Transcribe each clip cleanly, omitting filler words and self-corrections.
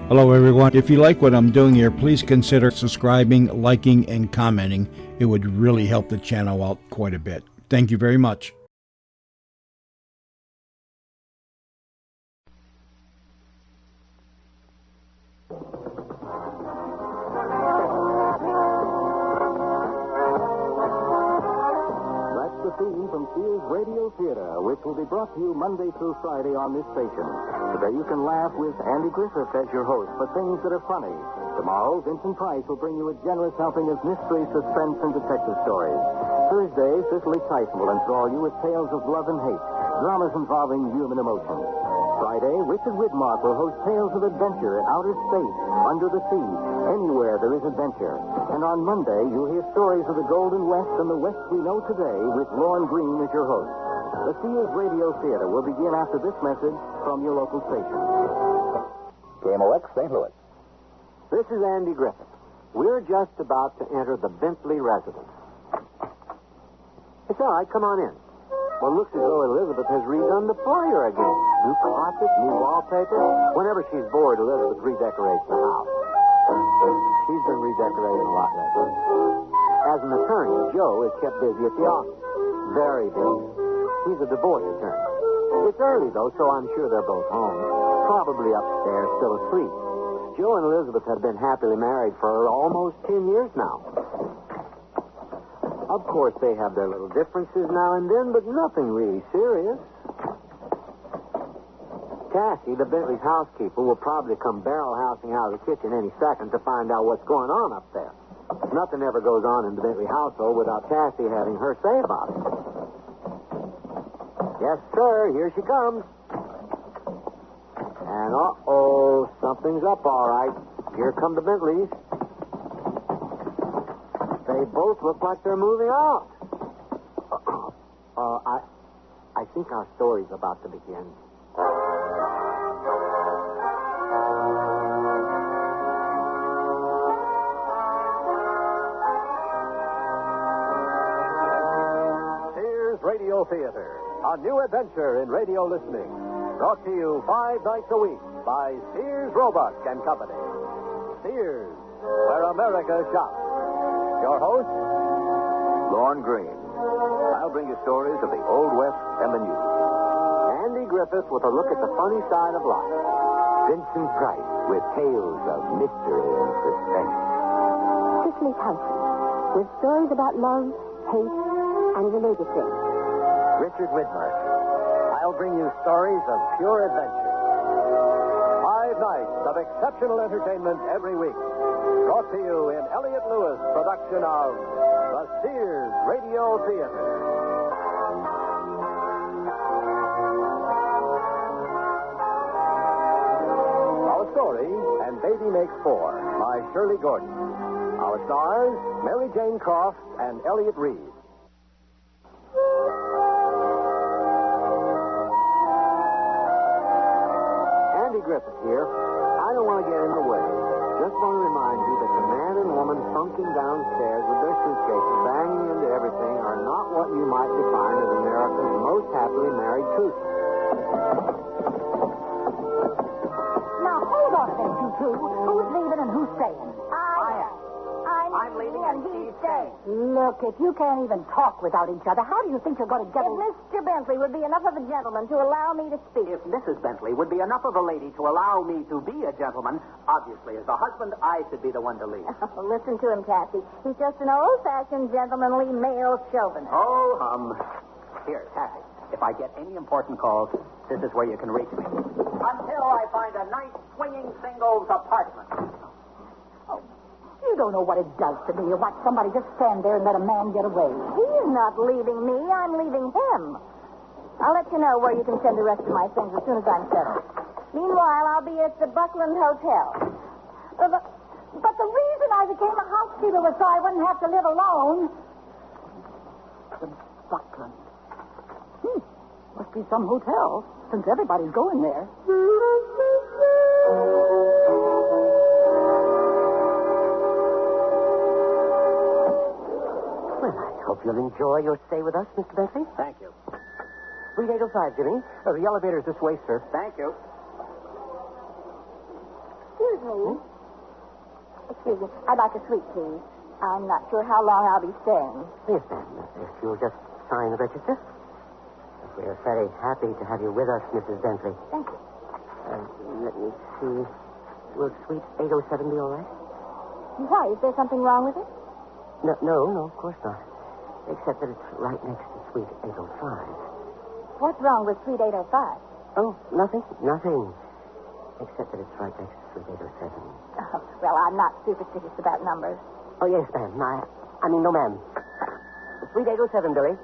Hello, everyone. If you like what I'm doing here, please consider subscribing, liking, and commenting. It would really help the channel out quite a bit. Thank you very much. That's the theme from Sears Radio Theater, which will be brought to you Monday through Friday on this station. Today you can laugh with Andy Griffith as your host for things that are funny. Tomorrow, Vincent Price will bring you a generous helping of mystery, suspense, and detective stories. Thursday, Cicely Tyson will enthrall you with tales of love and hate, dramas involving human emotion. Friday, Richard Widmark will host tales of adventure in outer space, under the sea, anywhere there is adventure. And on Monday, you'll hear stories of the Golden West and the West we know today with Lorne Green as your host. The Sears Radio Theater will begin after this message from your local station. KMOX, St. Louis. This is Andy Griffith. We're just about to enter the Bentley residence. It's all right. Come on in. Well, it looks as though Elizabeth has redone the foyer again. New carpet, new wallpaper. Whenever she's bored, Elizabeth redecorates the house. She's been redecorating a lot lately. As an attorney, Joe is kept busy at the office. Very busy. He's a divorce attorney. It's early, though, so I'm sure they're both home. Probably upstairs, still asleep. Joe and Elizabeth have been happily married for almost 10 years now. Of course, they have their little differences now and then, but nothing really serious. Cassie, the Bentley's housekeeper, will probably come barrel-housing out of the kitchen any second to find out what's going on up there. Nothing ever goes on in the Bentley household without Cassie having her say about it. Yes, sir, here she comes. And, something's up, all right. Here come the Bentleys. They both look like they're moving out. I think our story's about to begin. Sears Radio Theater, a new adventure in radio listening. Brought to you 5 nights a week by Sears Roebuck and Company. Sears, where America shops. Your host, Lorne Green. I'll bring you stories of the Old West and the New. Andy Griffith with a look at the funny side of life. Vincent Price with tales of mystery and suspense. Cicely Tyson with stories about love, hate, and religious things. Richard Widmark. I'll bring you stories of pure adventure. 5 nights of exceptional entertainment every week. Brought to you in Elliott Lewis production of the Sears Radio Theater. Our story, And Baby Makes Four, by Shirley Gordon. Our stars, Mary Jane Croft and Elliott Reid. Andy Griffith here. I don't want to get in the way. Just want to remind you that the man and woman funking downstairs with their suitcases banging into everything are not what you might define as America's most happily married twosome. Now, hold on a minute, you two. Who's leaving and who's staying? I'm leaving and he's staying. Look, if you can't even talk without each other, how do you think you're going to get... If Mr. Bentley would be enough of a gentleman to allow me to speak. If Mrs. Bentley would be enough of a lady to allow me to be a gentleman, obviously, as a husband, I should be the one to leave. Listen to him, Cassie. He's just an old-fashioned, gentlemanly male chauvinist. Oh, Here, Cassie, if I get any important calls, this is where you can reach me. Until I find a nice swinging singles apartment. You don't know what it does to me to watch somebody just stand there and let a man get away. He's not leaving me. I'm leaving him. I'll let you know where you can send the rest of my things as soon as I'm settled. Meanwhile, I'll be at the Buckland Hotel. But the reason I became a housekeeper was so I wouldn't have to live alone. The Buckland. Must be some hotel, since everybody's going there. Hope you'll enjoy your stay with us, Mr. Bentley. Thank you. Suite 805, Jimmy. The elevator's this way, sir. Thank you. You Excuse me. Excuse me. I'd like a sweet, please. I'm not sure how long I'll be staying. Yes, ma'am. If you'll just sign the register. We're very happy to have you with us, Mrs. Bentley. Thank you. Let me see. Will suite 807 be all right? Why? Is there something wrong with it? No, of course not. Except that it's right next to suite 805. What's wrong with suite 805? Oh, nothing. Except that it's right next to suite 807. Oh, well, I'm not superstitious about numbers. Oh, yes, ma'am. I mean, no, ma'am. Suite 807, Billy.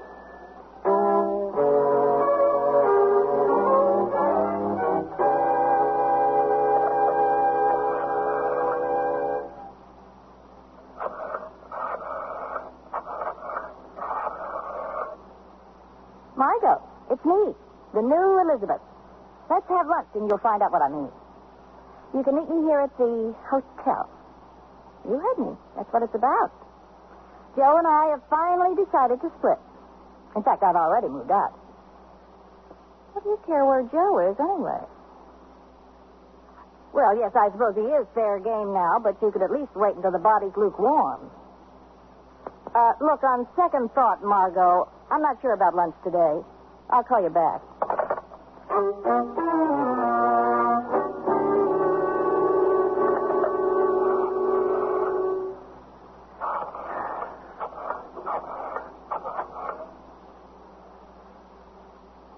Margot, it's me, the new Elizabeth. Let's have lunch and you'll find out what I mean. You can meet me here at the hotel. You heard me. That's what it's about. Joe and I have finally decided to split. In fact, I've already moved out. What do you care where Joe is, anyway? Well, yes, I suppose he is fair game now, but you could at least wait until the body's lukewarm. Look, on second thought, Margot, I'm not sure about lunch today. I'll call you back.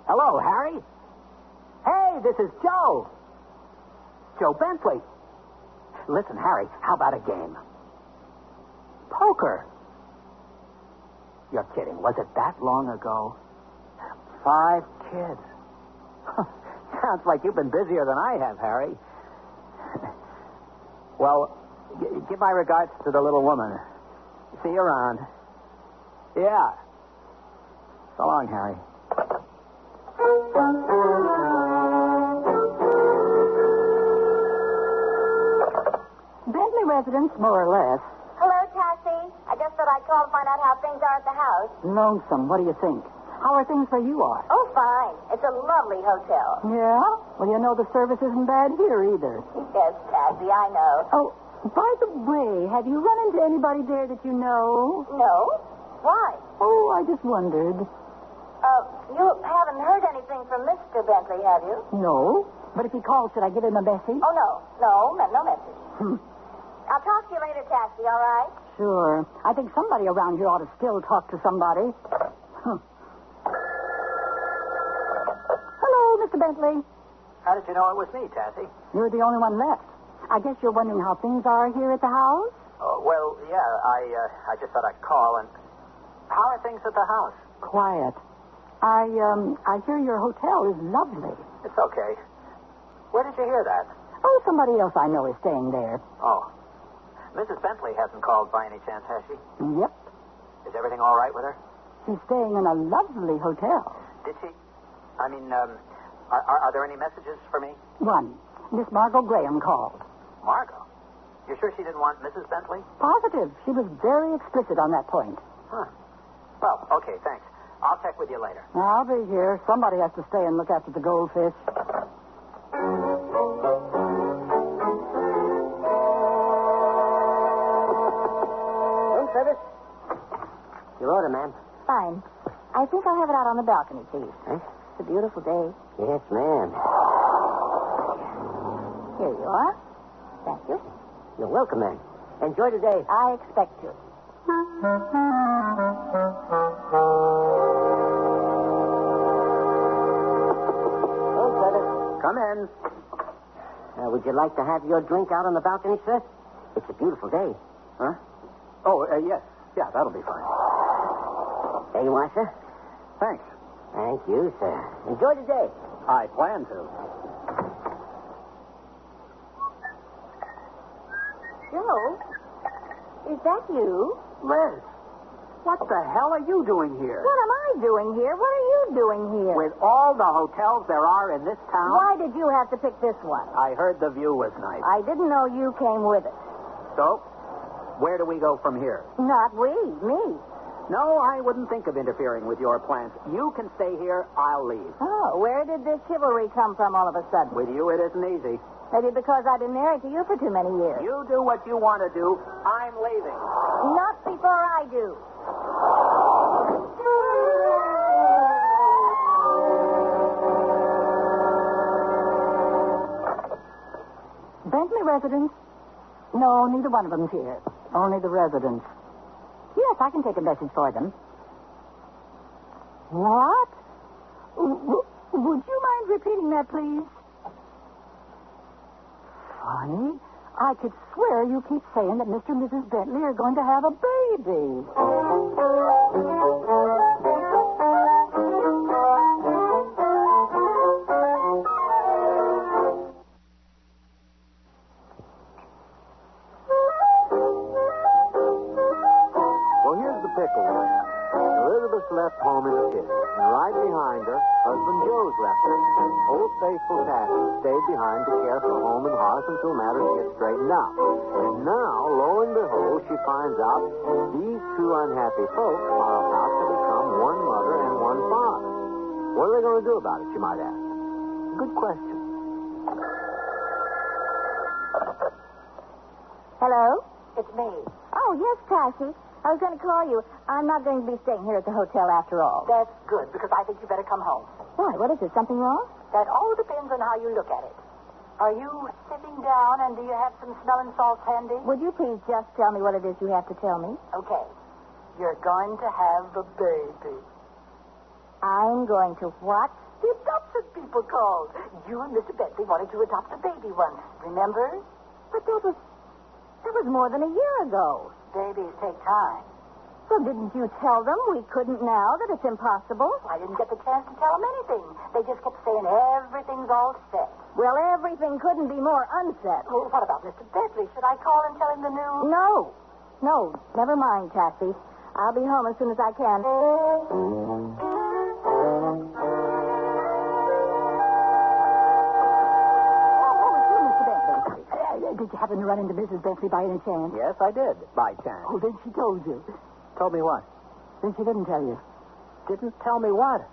Hello, Harry. Hey, this is Joe. Joe Bentley. Listen, Harry, how about a game? Poker. You're kidding. Was it that long ago? 5 kids. Sounds like you've been busier than I have, Harry. Well, give my regards to the little woman. See you around. Yeah. So long, Harry. Bentley residence, more or less. Hello, Cassie. I just thought I'd call to find out how things are at the house. Lonesome. What do you think? How are things where you are? Oh, fine. It's a lovely hotel. Yeah? Well, you know the service isn't bad here either. Yes, Cassie, I know. Oh, by the way, have you run into anybody there that you know? No? Why? Oh, I just wondered. You haven't heard anything from Mr. Bentley, have you? No. But if he calls, should I give him a message? Oh, no message. Hmm. I'll talk to you later, Cassie, all right? Sure. I think somebody around here ought to still talk to somebody. Huh. Hello, Mr. Bentley. How did you know it was me, Tassie? You're the only one left. I guess you're wondering how things are here at the house? Oh, well, yeah, I just thought I'd call and... How are things at the house? Quiet. I hear your hotel is lovely. It's okay. Where did you hear that? Oh, somebody else I know is staying there. Oh. Mrs. Bentley hasn't called by any chance, has she? Yep. Is everything all right with her? She's staying in a lovely hotel. Did she... I mean, are there any messages for me? One. Miss Margot Graham called. Margot? You sure she didn't want Mrs. Bentley? Positive. She was very explicit on that point. Huh. Well, okay, thanks. I'll check with you later. I'll be here. Somebody has to stay and look after the goldfish. Room service? Your order, ma'am. Fine. I think I'll have it out on the balcony, please. Huh? It's a beautiful day. Yes, ma'am. Here you are. Thank you. You're welcome, ma'am. Enjoy the day. I expect to. Room service. Come in. Would you like to have your drink out on the balcony, sir? It's a beautiful day. Huh? Oh, yes. Yeah, that'll be fine. There you are, sir. Thanks. Thank you, sir. Enjoy the day. I plan to. Joe, is that you? Liz, what the hell are you doing here? What am I doing here? What are you doing here? With all the hotels there are in this town? Why did you have to pick this one? I heard the view was nice. I didn't know you came with it. So, where do we go from here? Not we, me. No, I wouldn't think of interfering with your plans. You can stay here. I'll leave. Oh, where did this chivalry come from all of a sudden? With you, it isn't easy. Maybe because I've been married to you for too many years. You do what you want to do. I'm leaving. Not before I do. Bentley residence? No, neither one of them's here. Only the residents. Yes, I can take a message for them. What? Would you mind repeating that, please? Funny. I could swear you keep saying that Mr. and Mrs. Bentley are going to have a baby. Well, here's the pickle. Elizabeth's left home in the kids, and right behind her, husband Joe's left her. Old faithful Cassie stayed behind to care for home and hearth until matters get straightened out. And now, lo and behold, she finds out these two unhappy folks are about to become one mother and one father. What are they going to do about it, you might ask? Good question. Hello? It's me. Oh, yes, Cassie. I was going to call you. I'm not going to be staying here at the hotel after all. That's good, because I think you better come home. Why? What is it? Something wrong? That all depends on how you look at it. Are you sitting down, and do you have some smelling salts handy? Would you please just tell me what it is you have to tell me? Okay. You're going to have a baby. I'm going to what? The adoption people called. You and Mr. Bentley wanted to adopt a baby once, remember? But that was more than a year ago. Babies take time. Well, didn't you tell them we couldn't now, that it's impossible? I didn't get the chance to tell them anything. They just kept saying everything's all set. Well, everything couldn't be more unset. Well, what about Mr. Bentley? Should I call and tell him the news? No, never mind, Cassie. I'll be home as soon as I can. Did you happen to run into Mrs. Bentley by any chance? Yes, I did, by chance. Oh, then she told you. Told me what? Then she didn't tell you. Didn't tell me what?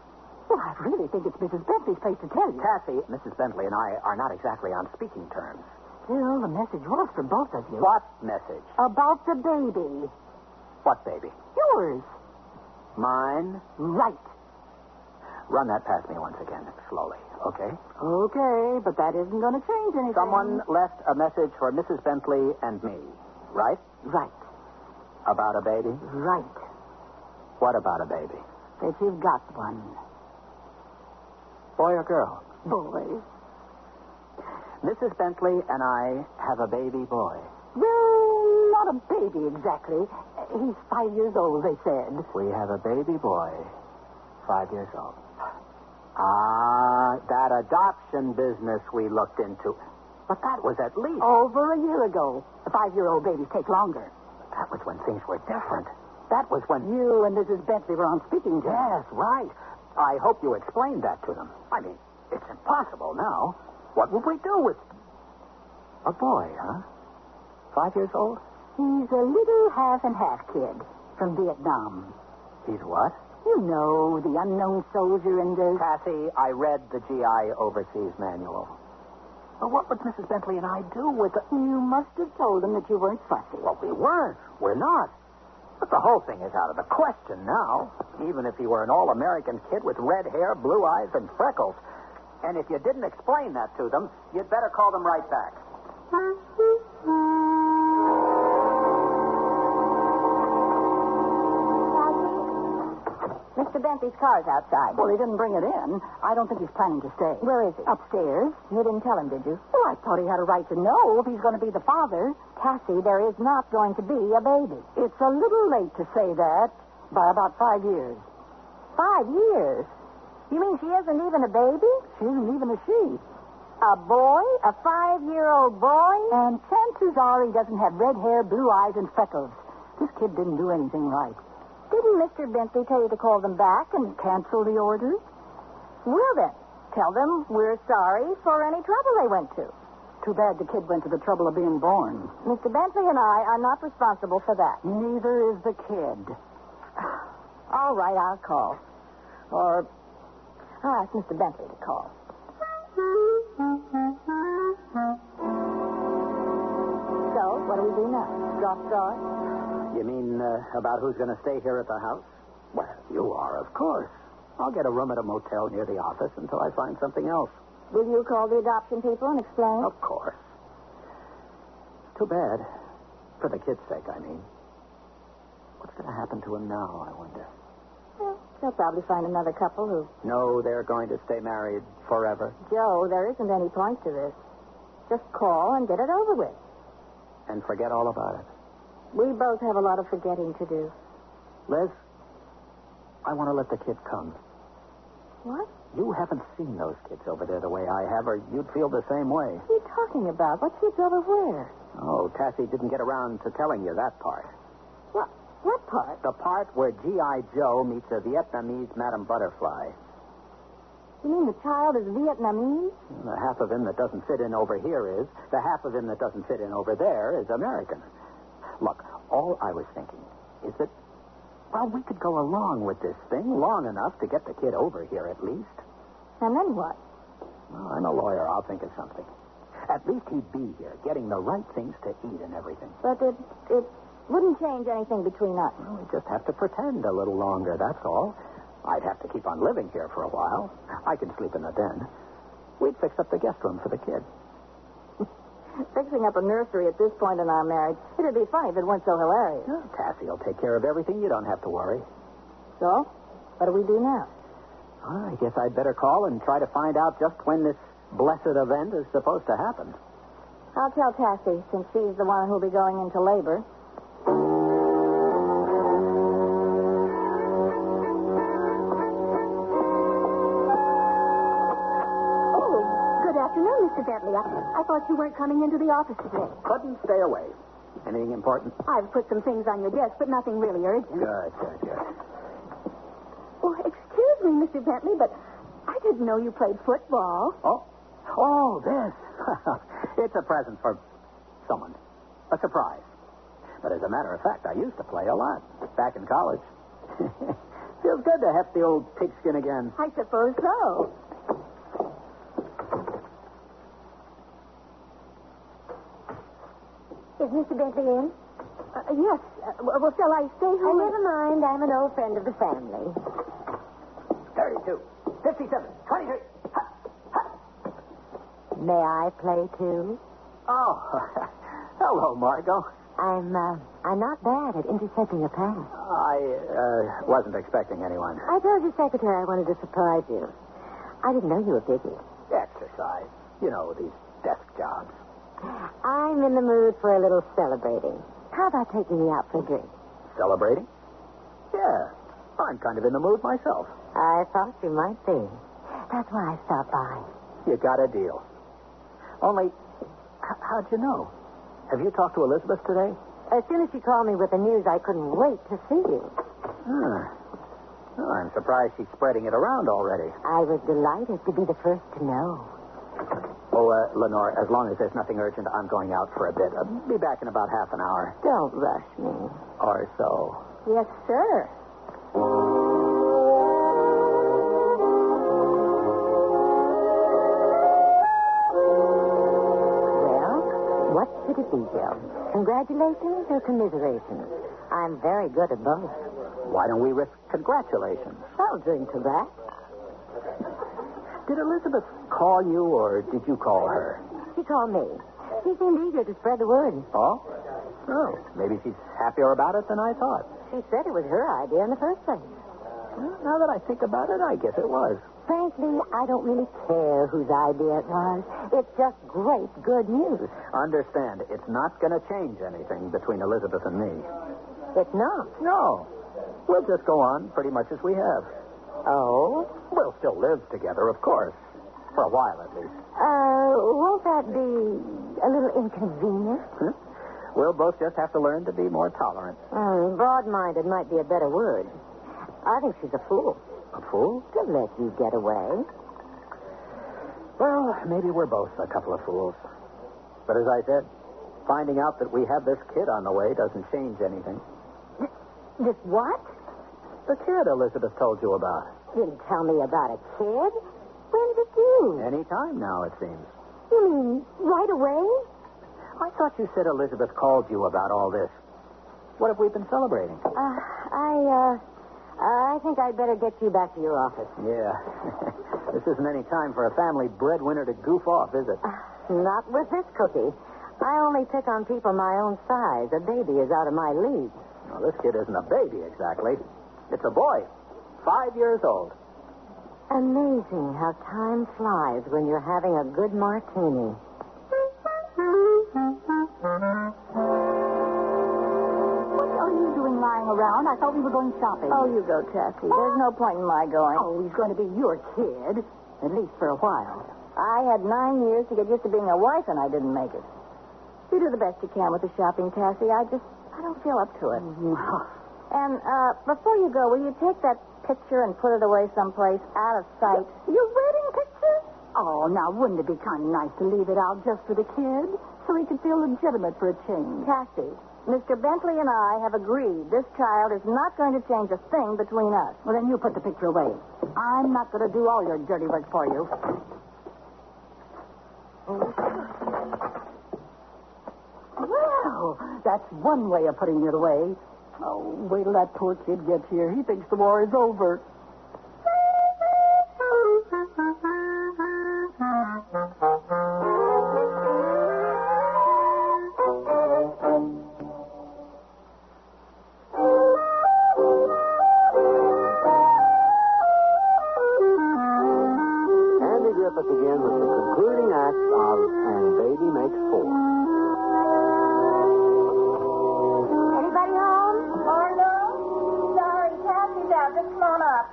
Well, I really think it's Mrs. Bentley's place to tell you. Cassie, Mrs. Bentley and I are not exactly on speaking terms. Still, the message was for both of you. What message? About the baby. What baby? Yours. Mine? Right. Run that past me once again, slowly, okay? Okay, but that isn't going to change anything. Someone left a message for Mrs. Bentley and me, right? Right. About a baby? Right. What about a baby? That you've got one. Boy or girl? Boy. Mrs. Bentley and I have a baby boy. Well, not a baby exactly. He's 5 years old, they said. We have a baby boy, 5 years old. Ah, that adoption business we looked into. But that was at least... Over a year ago. The 5-year-old babies take longer. That was when things were different. That was when... You and Mrs. Bentley were on speaking terms. Yes, right. I hope you explained that to them. I mean, it's impossible now. What would we do with... A boy, huh? 5 years old? He's a little half and half kid from Vietnam. He's what? You know, the unknown soldier in the... Cassie, I read the GI Overseas Manual. Well, what would Mrs. Bentley and I do with the... You must have told them that you weren't fussy. Well, we weren't. We're not. But the whole thing is out of the question now. Even if he were an all-American kid with red hair, blue eyes, and freckles. And if you didn't explain that to them, you'd better call them right back. Mr. Bentley's car's outside. Well, he didn't bring it in. I don't think he's planning to stay. Where is he? Upstairs. You didn't tell him, did you? Well, I thought he had a right to know if he's going to be the father. Cassie, there is not going to be a baby. It's a little late to say that. By about 5 years. 5 years? You mean she isn't even a baby? She isn't even a she. A boy? A 5-year-old boy? And chances are he doesn't have red hair, blue eyes, and freckles. This kid didn't do anything right. Didn't Mr. Bentley tell you to call them back and... Cancel the order? Well, then, tell them we're sorry for any trouble they went to. Too bad the kid went to the trouble of being born. Mr. Bentley and I are not responsible for that. Neither is the kid. All right, I'll call. Or I'll ask Mr. Bentley to call. What do we do now? Drop straws? You mean about who's going to stay here at the house? Well, you are, of course. I'll get a room at a motel near the office until I find something else. Will you call the adoption people and explain? Of course. Too bad. For the kid's sake, I mean. What's going to happen to him now, I wonder? Well, they'll probably find another couple who... No, they're going to stay married forever. Joe, there isn't any point to this. Just call and get it over with. And forget all about it. We both have a lot of forgetting to do. Liz, I want to let the kid come. What? You haven't seen those kids over there the way I have, or you'd feel the same way. What are you talking about? What kids over where? Oh, Tassie didn't get around to telling you that part. What part? The part where G.I. Joe meets a Vietnamese Madame Butterfly. You mean the child is Vietnamese? The half of him that doesn't fit in over here is. The half of him that doesn't fit in over there is American. Look, all I was thinking is that, well, we could go along with this thing long enough to get the kid over here at least. And then what? Well, I'm a lawyer. I'll think of something. At least he'd be here, getting the right things to eat and everything. But it wouldn't change anything between us. Well, we just have to pretend a little longer, that's all. I'd have to keep on living here for a while. I can sleep in the den. We'd fix up the guest room for the kid. Fixing up a nursery at this point in our marriage, it'd be funny if it weren't so hilarious. Yeah, Tassie will take care of everything. You don't have to worry. So, what do we do now? Well, I guess I'd better call and try to find out just when this blessed event is supposed to happen. I'll tell Tassie, since she's the one who'll be going into labor. Mr. Bentley, I thought you weren't coming into the office today. Couldn't stay away. Anything important? I've put some things on your desk, but nothing really urgent. Good. Oh, excuse me, Mr. Bentley, but I didn't know you played football. Oh, this. It's a present for someone. A surprise. But as a matter of fact, I used to play a lot back in college. Feels good to heft the old pigskin again. I suppose so. Is Mr. Bentley in? Yes. Well, shall I stay here? Never mind. I'm an old friend of the family. 32, 57, 23. May I play, too? Oh, hello, Margot. I'm not bad at intercepting a pass. I wasn't expecting anyone. I told your secretary I wanted to surprise you. I didn't know you were busy. Exercise. You know, these desk jobs. I'm in the mood for a little celebrating. How about taking me out for a drink? Celebrating? Yeah. I'm kind of in the mood myself. I thought you might be. That's why I stopped by. You got a deal. Only, how'd you know? Have you talked to Elizabeth today? As soon as she called me with the news, I couldn't wait to see you. Well, I'm surprised she's spreading it around already. I was delighted to be the first to know. Oh, Lenore, as long as there's nothing urgent, I'm going out for a bit. Be back in about half an hour. Don't rush me. Or so. Yes, sir. Well, what should it be, Joe? Congratulations or commiserations? I'm very good at both. Why don't we risk congratulations? I'll drink to that. Did Elizabeth call you, or did you call her? She called me. She seemed eager to spread the word. Oh? Oh, maybe she's happier about it than I thought. She said it was her idea in the first place. Well, now that I think about it, I guess it was. Frankly, I don't really care whose idea it was. It's just great, good news. Understand, it's not going to change anything between Elizabeth and me. It's not. No. We'll just go on pretty much as we have. Oh? We'll still live together, of course. For a while, at least. Won't that be a little inconvenient? We'll both just have to learn to be more tolerant. Broad-minded might be a better word. I think she's a fool. A fool? To let you get away. Well, maybe we're both a couple of fools. But as I said, finding out that we have this kid on the way doesn't change anything. This what? The kid Elizabeth told you about. Didn't tell me about a kid. When did you? Any time now, it seems. You mean right away? I thought you said Elizabeth called you about all this. What have we been celebrating? I think I'd better get you back to your office. Yeah. This isn't any time for a family breadwinner to goof off, is it? Not with this cookie. I only pick on people my own size. A baby is out of my league. Well, this kid isn't a baby, exactly. It's a boy. 5 years old. Amazing how time flies when you're having a good martini. What are you doing lying around? I thought we were going shopping. Oh, you go, Tessie. There's no point in my going. Oh, he's going to be your kid, at least for a while. I had 9 years to get used to being a wife, and I didn't make it. You do the best you can with the shopping, Tessie. I don't feel up to it. And before you go, will you take that picture and put it away someplace out of sight? Your wedding picture? Oh, now, wouldn't it be kind of nice to leave it out just for the kid? So he could feel legitimate for a change. Cassie, Mr. Bentley and I have agreed this child is not going to change a thing between us. Well, then you put the picture away. I'm not going to do all your dirty work for you. Well, that's one way of putting it away. Oh, wait till that poor kid gets here. He thinks the war is over. Andy Griffith again with the concluding act of And Baby Makes Four. Anybody home? Margo? Sorry, Cassie's out. Just come on up.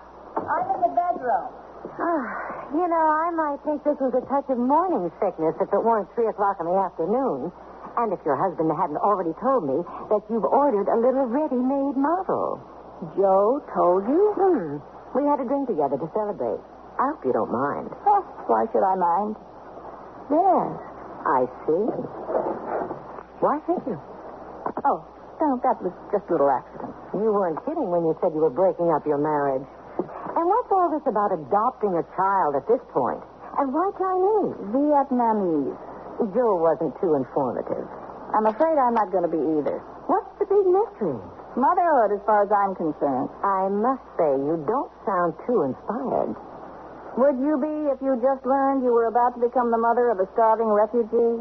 I'm in the bedroom. I might think this was a touch of morning sickness if it weren't 3 o'clock in the afternoon. And if your husband hadn't already told me that you've ordered a little ready-made model. Joe told you? We had a drink together to celebrate. I hope you don't mind. Oh, why should I mind? Yes, I see. Why should you? Oh, no, that was just a little accident. You weren't kidding when you said you were breaking up your marriage. And what's all this about adopting a child at this point? And why Chinese? Vietnamese. Joe wasn't too informative. I'm afraid I'm not going to be either. What's the big mystery? Motherhood, as far as I'm concerned. I must say, you don't sound too inspired. Would you be if you just learned you were about to become the mother of a starving refugee?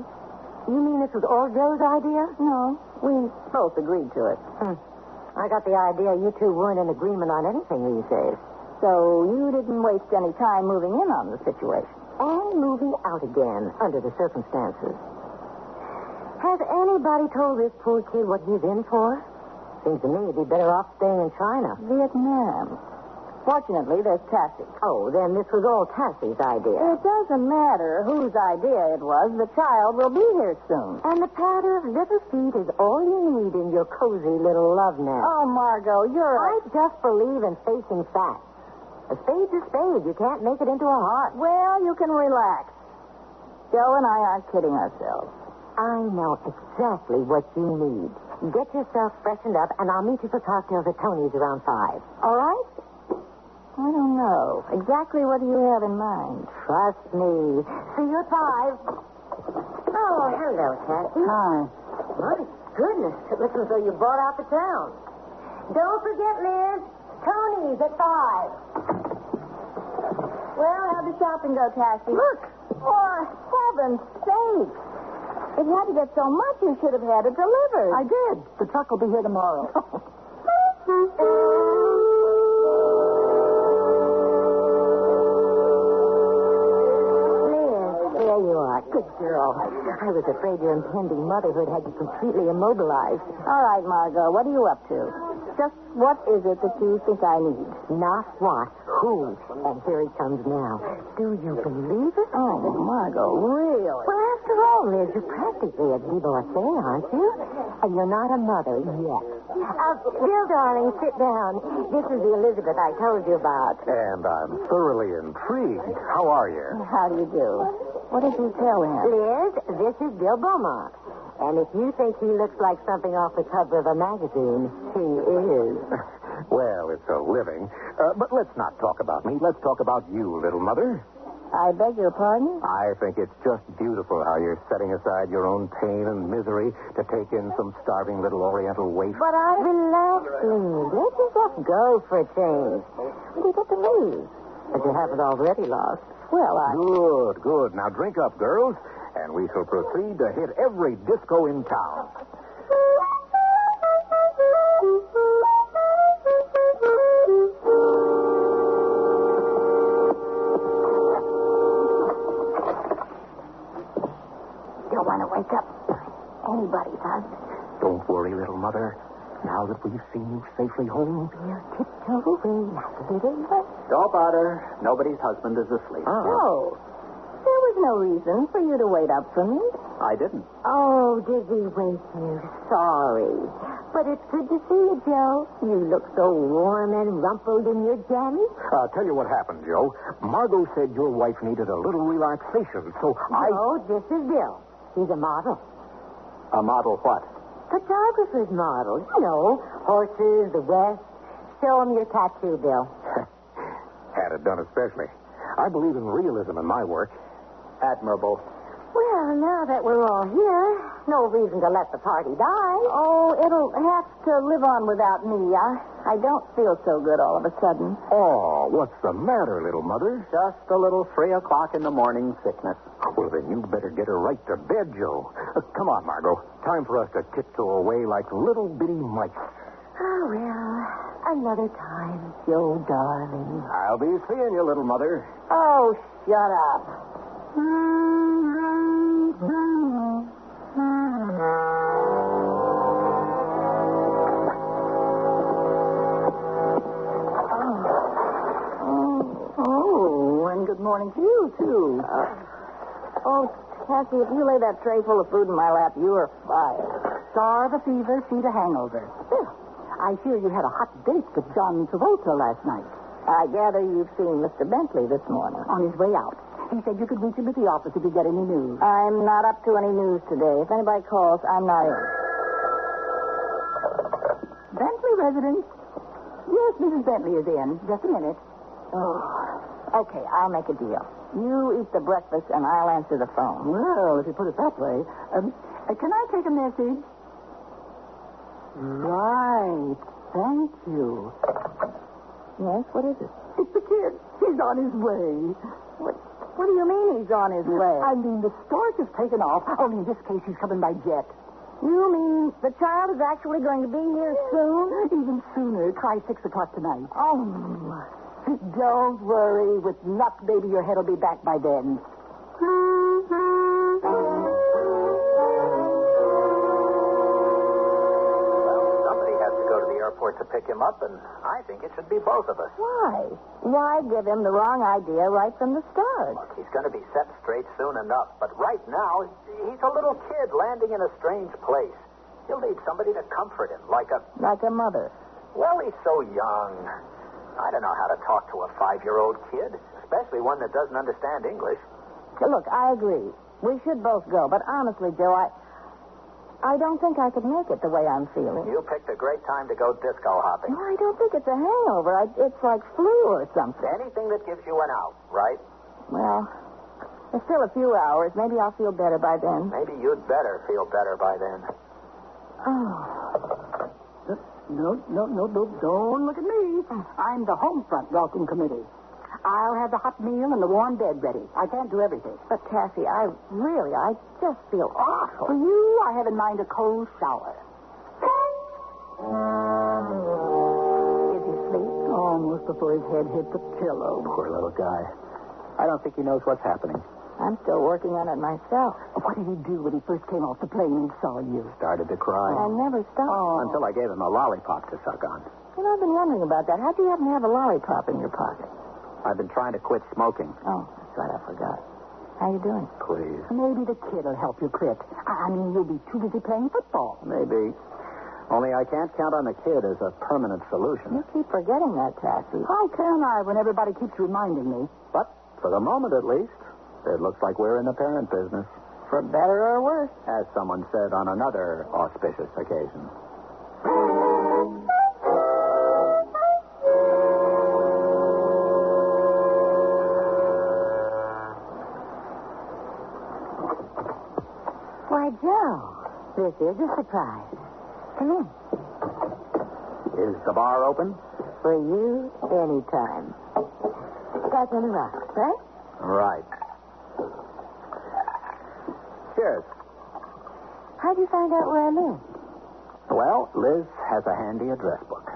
You mean this was all Joe's idea? No, we both agreed to it. I got the idea you two weren't in agreement on anything these days. So you didn't waste any time moving in on the situation. And moving out again, under the circumstances. Has anybody told this poor kid what he's in for? Seems to me he'd be better off staying in China. Vietnam. Fortunately, there's Tassie. Oh, then this was all Tassie's idea. It doesn't matter whose idea it was. The child will be here soon. And the patter of little feet is all you need in your cozy little love nest. Oh, Margot, I just believe in facing facts. A spade's a spade. You can't make it into a heart. Well, you can relax. Joe and I aren't kidding ourselves. I know exactly what you need. Get yourself freshened up, and I'll meet you for cocktails at Tony's around 5. All right? I don't know. Exactly what do you have in mind? Trust me. See you at 5. Oh, hello, Cassie. Hi. My goodness. It looks as though you bought out the town. Don't forget, Liz. Tony's at 5. Well, how'd the shopping go, Tassie? Look! For heaven's sake! If you had to get so much, you should have had it delivered. I did. The truck will be here tomorrow. Liz, there you are. Good girl. I was afraid your impending motherhood had you completely immobilized. All right, Margot, what are you up to? Just what is it that you think I need? Not what, who. And here he comes now. Do you believe it? Oh, Margot, really? Well, after all, Liz, you're practically a divorcee, aren't you? And you're not a mother yet. Bill, darling, sit down. This is the Elizabeth I told you about. And I'm thoroughly intrigued. How are you? How do you do? What did you tell him? Liz, this is Bill Beaumont. And if you think he looks like something off the cover of a magazine, he is. Well, it's a living. But let's not talk about me. Let's talk about you, little mother. I beg your pardon? I think it's just beautiful how you're setting aside your own pain and misery to take in some starving little Oriental waif. But I... Relax, please. Let yourself go for a change. What do you get to lose? But you haven't already lost. Well, Good, good. Now drink up, girls, and we shall proceed to hit every disco in town. Don't want to wake up anybody's husband. Don't worry, little mother. Now that we've seen you safely home. We'll tiptoe away like a little less. Don't bother. Nobody's husband is asleep. No. There was no reason for you to wait up for me. I didn't. Oh, did we wake you? Sorry. But it's good to see you, Joe. You look so warm and rumpled in your jammies. I'll tell you what happened, Joe. Margot said your wife needed a little relaxation, so No, this is Bill. He's a model. A model what? Photographer's model. You know, horses, the West. Show him your tattoo, Bill. Had it done especially. I believe in realism in my work. Admirable. Well, now that we're all here, no reason to let the party die. Oh, it'll have to live on without me. I don't feel so good all of a sudden. Oh, what's the matter, little mother? Just a little 3 o'clock in the morning sickness. Well, then you better get her right to bed, Joe. Come on, Margot. Time for us to tiptoe away like little bitty mice. Oh, well, another time, Joe, darling. I'll be seeing you, little mother. Oh, shut up. Oh, and good morning to you, too. Cassie, if you lay that tray full of food in my lap, you are fired. Starve a fever, feed a hangover. I hear you had a hot date with John Travolta last night. I gather you've seen Mr. Bentley this morning. On his way out. He said you could reach him at the office if you get any news. I'm not up to any news today. If anybody calls, I'm not in. Bentley residence? Yes, Mrs. Bentley is in. Just a minute. Oh, okay, I'll make a deal. You eat the breakfast, and I'll answer the phone. Well, if you put it that way. Can I take a message? Right. Thank you. Yes, what is it? It's the kid. He's on his way. What do you mean he's on his way? I mean, the stork is taken off. Only in this case, he's coming by jet. You mean the child is actually going to be here soon? Even sooner. Try 6 o'clock tonight. Oh, don't worry. With luck, maybe your head will be back by then. To pick him up, and I think it should be both of us. Why? Why give him the wrong idea right from the start? Look, he's going to be set straight soon enough, but right now, he's a little kid landing in a strange place. He'll need somebody to comfort him, like a mother. Well, he's so young. I don't know how to talk to a 5-year-old kid, especially one that doesn't understand English. Look, I agree. We should both go, but honestly, Joe, I don't think I could make it the way I'm feeling. You picked a great time to go disco hopping. No, I don't think it's a hangover. It's like flu or something. Anything that gives you an out, right? Well, there's still a few hours. Maybe I'll feel better by then. Maybe you'd better feel better by then. Oh. No, don't look at me. I'm the home front welcome committee. I'll have the hot meal and the warm bed ready. I can't do everything. But, Cassie, I just feel awful. For you, I have in mind a cold shower. Did he sleep? Almost before his head hit the pillow. Poor little guy. I don't think he knows what's happening. I'm still working on it myself. What did he do when he first came off the plane and saw you? Started to cry. I never stopped. Until I gave him a lollipop to suck on. You know, I've been wondering about that. How'd you happen to have a lollipop in your pocket? I've been trying to quit smoking. Oh, that's right. I forgot. How you doing? Please. Maybe the kid will help you quit. I mean, you'll be too busy playing football. Maybe. Only I can't count on the kid as a permanent solution. You keep forgetting that, Cassie. How can I when everybody keeps reminding me? But for the moment, at least, it looks like we're in the parent business. For better or worse. As someone said on another auspicious occasion. Joe. This is a surprise. Come in. Is the bar open? For you, anytime. Got on the rocks, right? Right. Cheers. How'd you find out where I live? Well, Liz has a handy address book.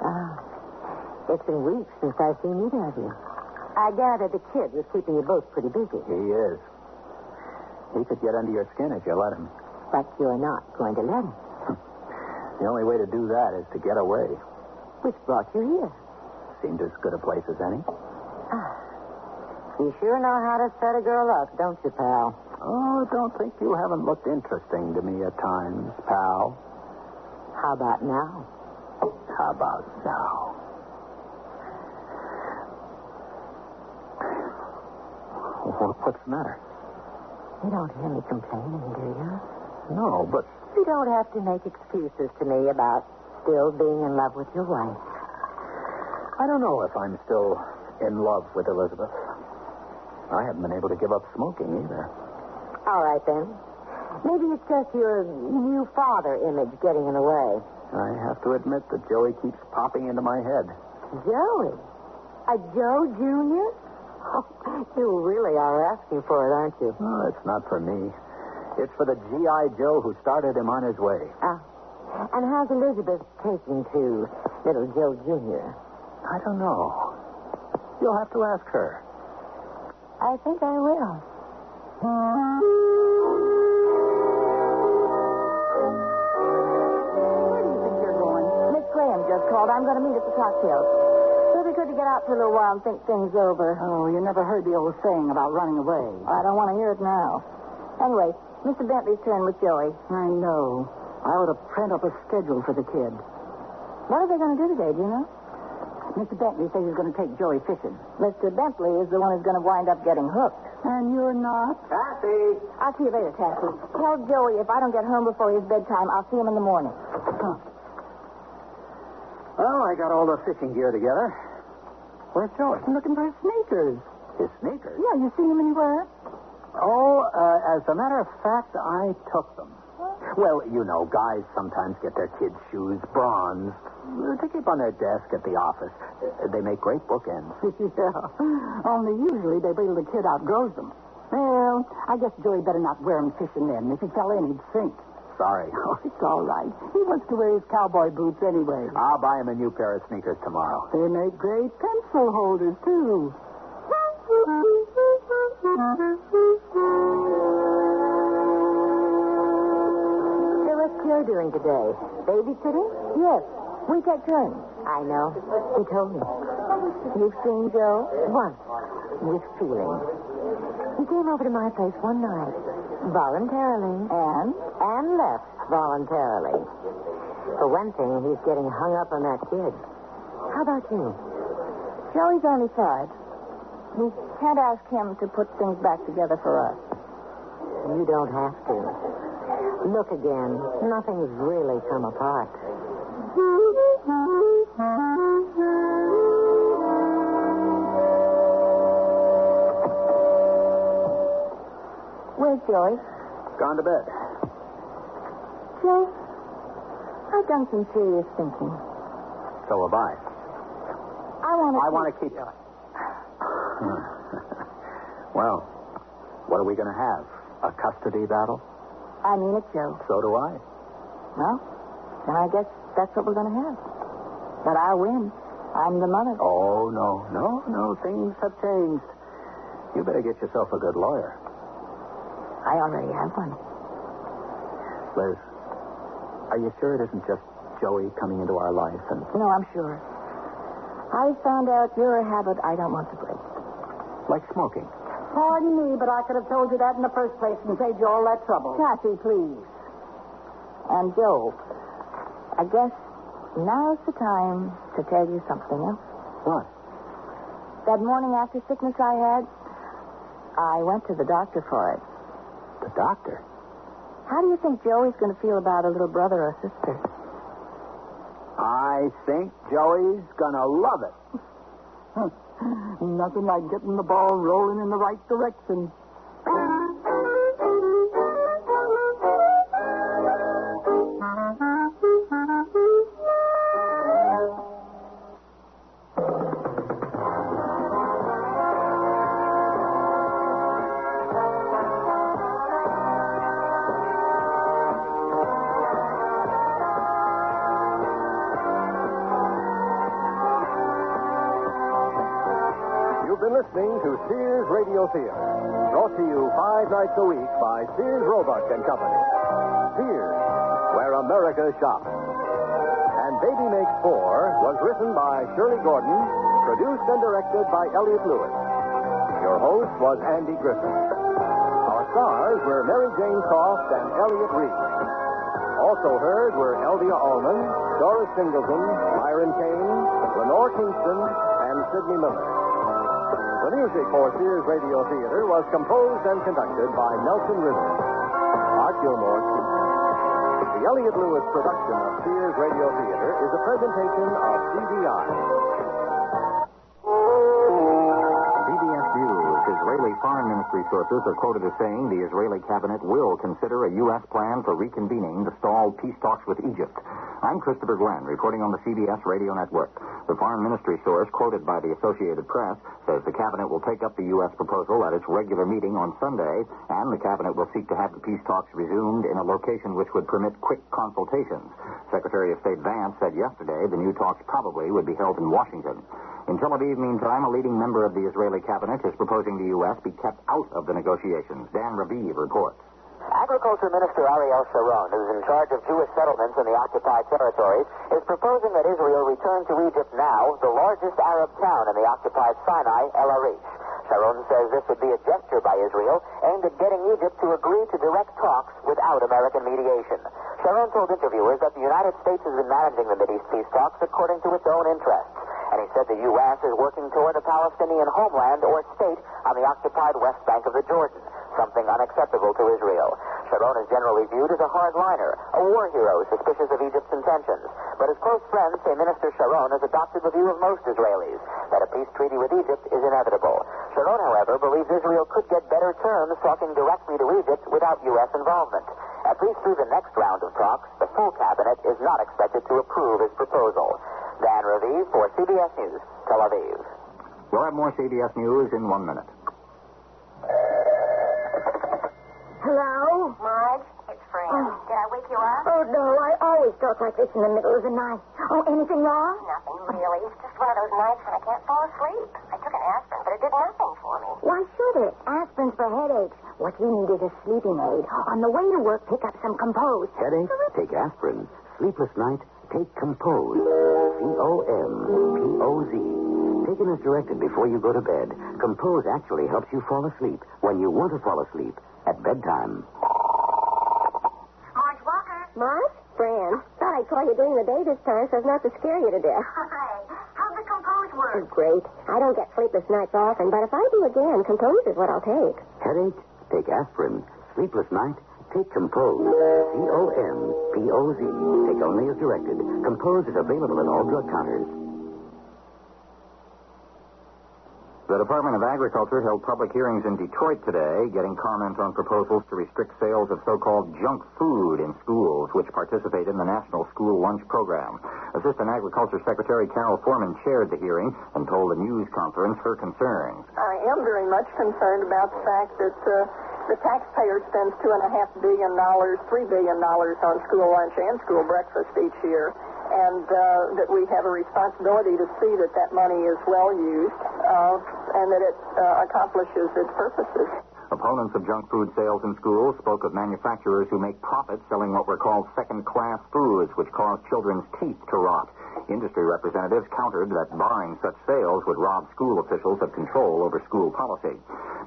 It's been weeks since I've seen either of you. I gather the kid was keeping you both pretty busy. He is. He could get under your skin if you let him. But you're not going to let him. The only way to do that is to get away. Which brought you here? Seemed as good a place as any. You sure know how to set a girl up, don't you, pal? Oh, don't think you haven't looked interesting to me at times, pal. How about now? How about now? What's the matter? You don't hear me complaining, do you? No, but... You don't have to make excuses to me about still being in love with your wife. I don't know if I'm still in love with Elizabeth. I haven't been able to give up smoking either. All right, then. Maybe it's just your new father image getting in the way. I have to admit that Joey keeps popping into my head. Joey? A Joe Jr.? Oh, you really are asking for it, aren't you? Oh, it's not for me. It's for the G.I. Joe who started him on his way. And how's Elizabeth taking to little Joe Jr.? I don't know. You'll have to ask her. I think I will. Where do you think you're going? Miss Graham just called. I'm going to meet at the cocktails. It'll be good to get out for a little while and think things over. Oh, you never heard the old saying about running away. I don't want to hear it now. Anyway, Mr. Bentley's turn with Joey. I know. I ought to print up a schedule for the kid. What are they going to do today, do you know? Mr. Bentley says he's going to take Joey fishing. Mr. Bentley is the one who's going to wind up getting hooked. And you're not? Kathy! I'll see you later, Cassie. Tell Joey if I don't get home before his bedtime, I'll see him in the morning. Well, I got all the fishing gear together. Where's Joey? I'm looking for his sneakers. His sneakers? Yeah, you seen him anywhere? Oh, as a matter of fact, I took them. Well, you know, guys sometimes get their kids' shoes bronzed to keep on their desk at the office. They make great bookends. Yeah. Only usually they wait till the kid outgrows them. Well, I guess Joey better not wear them fishing then. If he fell in, he'd sink. Sorry. Oh, it's all right. He wants to wear his cowboy boots anyway. I'll buy him a new pair of sneakers tomorrow. They make great pencil holders, too. So what's Joe doing today? Babysitting? Yes. We take turns. I know. He told me. You've seen Joe? Once. With feeling. He came over to my place one night. Voluntarily. And left voluntarily. For one thing, he's getting hung up on that kid. How about you? Joey's only 5. We can't ask him to put things back together for us. You don't have to. Look again. Nothing's really come apart. Where's Joey? Gone to bed. Joe, I've done some serious thinking. So have I. I want to keep... Well, what are we going to have? A custody battle? I mean it, Joe. So do I. Well, then I guess that's what we're going to have. But I'll win. I'm the mother. Oh, no. Things have changed. You better get yourself a good lawyer. I already have one. Liz, are you sure it isn't just Joey coming into our life and... No, I'm sure. I found out you're a habit I don't want to break. Like smoking? Pardon me, but I could have told you that in the first place and saved you all that trouble. Kathy, please. And Joe, I guess now's the time to tell you something else. What? That morning after sickness I had, I went to the doctor for it. The doctor? How do you think Joey's going to feel about a little brother or sister? I think Joey's gonna love it. Nothing like getting the ball rolling in the right direction. listening to Sears Radio Theater, brought to you 5 nights a week by Sears Roebuck and Company. Sears, where America shops. And Baby Makes 4 was written by Shirley Gordon, produced and directed by Elliott Lewis. Your host was Andy Griffin. Our stars were Mary Jane Croft and Elliott Reid. Also heard were Elvia Allman, Doris Singleton, Byron Keane, Lenore Kingston, and Sidney Miller. The music for Sears Radio Theater was composed and conducted by Nelson Riddle. Art Gilmore speaks. The Elliott Lewis production of Sears Radio Theater is a presentation of CBI. CBS News. Israeli Foreign Ministry sources are quoted as saying the Israeli cabinet will consider a U.S. plan for reconvening the stalled peace talks with Egypt. I'm Christopher Glenn, reporting on the CBS radio network. The Foreign Ministry source, quoted by the Associated Press, says the cabinet will take up the U.S. proposal at its regular meeting on Sunday, and the cabinet will seek to have the peace talks resumed in a location which would permit quick consultations. Secretary of State Vance said yesterday the new talks probably would be held in Washington. In Tel Aviv, meantime, a leading member of the Israeli cabinet is proposing the U.S. be kept out of the negotiations. Dan Raviv reports. Agriculture Minister Ariel Sharon, who's in charge of Jewish settlements in the occupied territories, is proposing that Israel return to Egypt now, the largest Arab town in the occupied Sinai, El Arish. Sharon says this would be a gesture by Israel aimed at getting Egypt to agree to direct talks without American mediation. Sharon told interviewers that the United States has been managing the Mideast peace talks according to its own interests. And he said the U.S. is working toward a Palestinian homeland or state on the occupied west bank of the Jordan, something unacceptable to Israel. Sharon is generally viewed as a hardliner, a war hero suspicious of Egypt's intentions. But his close friends say Minister Sharon has adopted the view of most Israelis, that a peace treaty with Egypt is inevitable. Sharon, however, believes Israel could get better terms talking directly to Egypt without U.S. involvement. At least through the next round of talks, the full cabinet is not expected to approve his proposal. Dan Raviv for CBS News, Tel Aviv. We'll have more CBS News in 1 minute. Hello? Marge, it's Fran. Did I wake you up? Oh, no, I always talk like this in the middle of the night. Oh, anything wrong? Nothing, really. It's just one of those nights when I can't fall asleep. I took an aspirin, but it did nothing for me. Why should it? Aspirin's for headaches. What you need is a sleeping aid. On the way to work, pick up some Compose. Headache? Take aspirin. Sleepless night? Take Compose. C-O-M-P-O-Z. Taken as directed before you go to bed, Compose actually helps you fall asleep when you want to fall asleep at bedtime. Marge Walker. Marge? Fran. Thought I'd call you during the day this time so as not to scare you to death. Hi. How'd the Compose work? Oh, great. I don't get sleepless nights often, but if I do again, Compose is what I'll take. Headache? Take aspirin. Sleepless night? Take Compose. C-O-M-P-O-Z. Take only as directed. Compose is available at all drug counters. The Department of Agriculture held public hearings in Detroit today, getting comment on proposals to restrict sales of so-called junk food in schools, which participate in the National School Lunch Program. Assistant Agriculture Secretary Carol Foreman chaired the hearing and told the news conference her concerns. I am very much concerned about the fact that the taxpayer spends $2.5 billion, $3 billion on school lunch and school breakfast each year, and that we have a responsibility to see that that money is well used and that it accomplishes its purposes. Opponents of junk food sales in schools spoke of manufacturers who make profits selling what were called second-class foods, which cause children's teeth to rot. Industry representatives countered that barring such sales would rob school officials of control over school policy.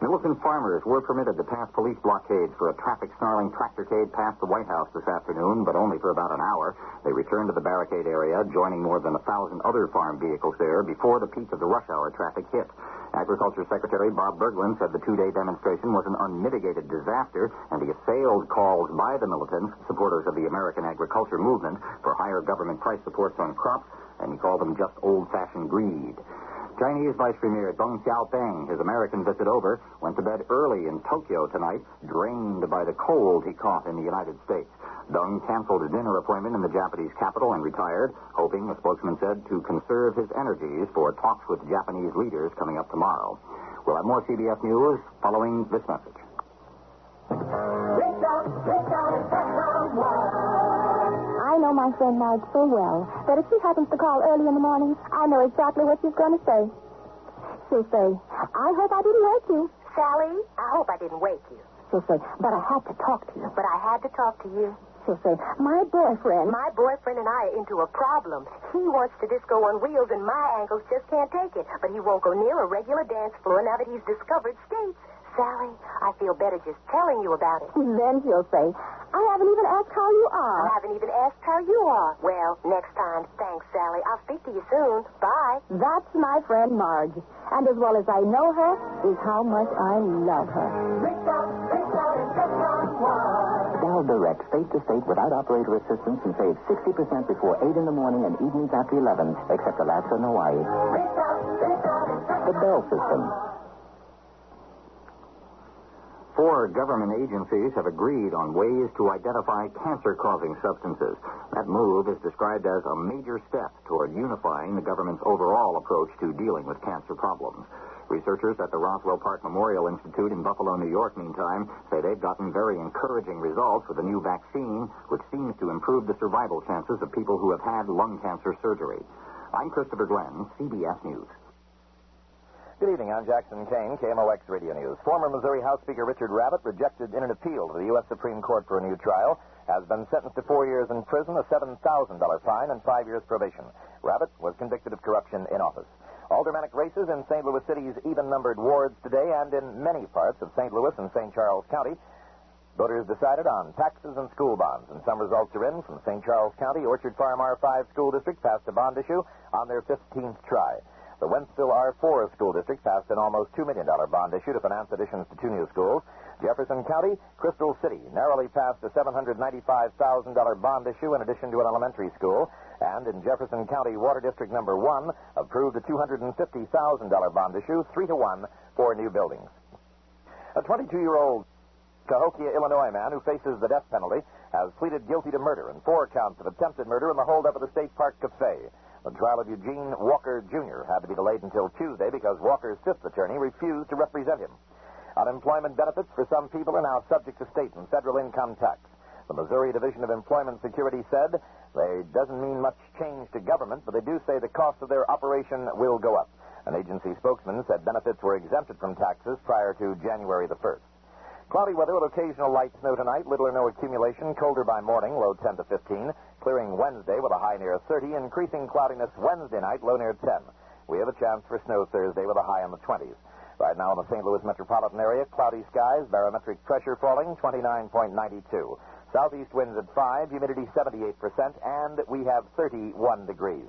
Militant farmers were permitted to pass police blockades for a traffic-snarling tractorcade past the White House this afternoon, but only for about an hour. They returned to the barricade area, joining more than 1,000 other farm vehicles there before the peak of the rush hour traffic hit. Agriculture Secretary Bob Berglund said the two-day demonstration was an unmitigated disaster, and he assailed calls by the militants, supporters of the American agriculture movement, for higher government price supports on crops, and he called them just old-fashioned greed. Chinese Vice Premier Deng Xiaoping, his American visit over, went to bed early in Tokyo tonight, drained by the cold he caught in the United States. Deng canceled a dinner appointment in the Japanese capital and retired, hoping, a spokesman said, to conserve his energies for talks with Japanese leaders coming up tomorrow. We'll have more CBS News following this message. I know my friend Marge so well that if she happens to call early in the morning, I know exactly what she's going to say. She'll say, I hope I didn't wake you. Sally, I hope I didn't wake you. She'll say, but I had to talk to you. But I had to talk to you. She'll say, my boyfriend. My boyfriend and I are into a problem. He wants to disco on reels, and my ankles just can't take it. But he won't go near a regular dance floor now that he's discovered skates. Sally, I feel better just telling you about it. Then she'll say, I haven't even asked how you are. I haven't even asked how you are. Well, next time. Thanks, Sally. I'll speak to you soon. Bye. That's my friend Marge. And as well as I know her is how much I love her. Dial direct state to state without operator assistance and save 60% before 8 in the morning and evenings after 11, except Alaska and Hawaii. The Bell System. 4 government agencies have agreed on ways to identify cancer-causing substances. That move is described as a major step toward unifying the government's overall approach to dealing with cancer problems. Researchers at the Roswell Park Memorial Institute in Buffalo, New York, meantime, say they've gotten very encouraging results with a new vaccine, which seems to improve the survival chances of people who have had lung cancer surgery. I'm Christopher Glenn, CBS News. Good evening. I'm Jackson Kane, KMOX Radio News. Former Missouri House Speaker Richard Rabbitt, rejected in an appeal to the U.S. Supreme Court for a new trial, has been sentenced to 4 years in prison, a $7,000 fine, and 5 years probation. Rabbitt was convicted of corruption in office. Aldermanic races in St. Louis City's even-numbered wards today, and in many parts of St. Louis and St. Charles County, voters decided on taxes and school bonds, and some results are in from St. Charles County. Orchard Farm R5 School District passed a bond issue on their 15th try. The Wentzville R4 School District passed an almost $2 million bond issue to finance additions to 2 new schools. Jefferson County, Crystal City narrowly passed a $795,000 bond issue in addition to an elementary school. And in Jefferson County, Water District Number 1 approved a $250,000 bond issue, 3-1, for new buildings. A 22-year-old Cahokia, Illinois man who faces the death penalty has pleaded guilty to murder and 4 counts of attempted murder in the holdup at the State Park Cafe. The trial of Eugene Walker, Jr. had to be delayed until Tuesday because Walker's 5th attorney refused to represent him. Unemployment benefits for some people are now subject to state and federal income tax. The Missouri Division of Employment Security said they doesn't mean much change to government, but they do say the cost of their operation will go up. An agency spokesman said benefits were exempted from taxes prior to January the 1st. Cloudy weather with occasional light snow tonight, little or no accumulation, colder by morning, low 10 to 15. Clearing Wednesday with a high near 30, increasing cloudiness Wednesday night, low near 10. We have a chance for snow Thursday with a high in the 20s. Right now in the St. Louis metropolitan area, cloudy skies, barometric pressure falling, 29.92. Southeast winds at 5, humidity 78%, and we have 31 degrees.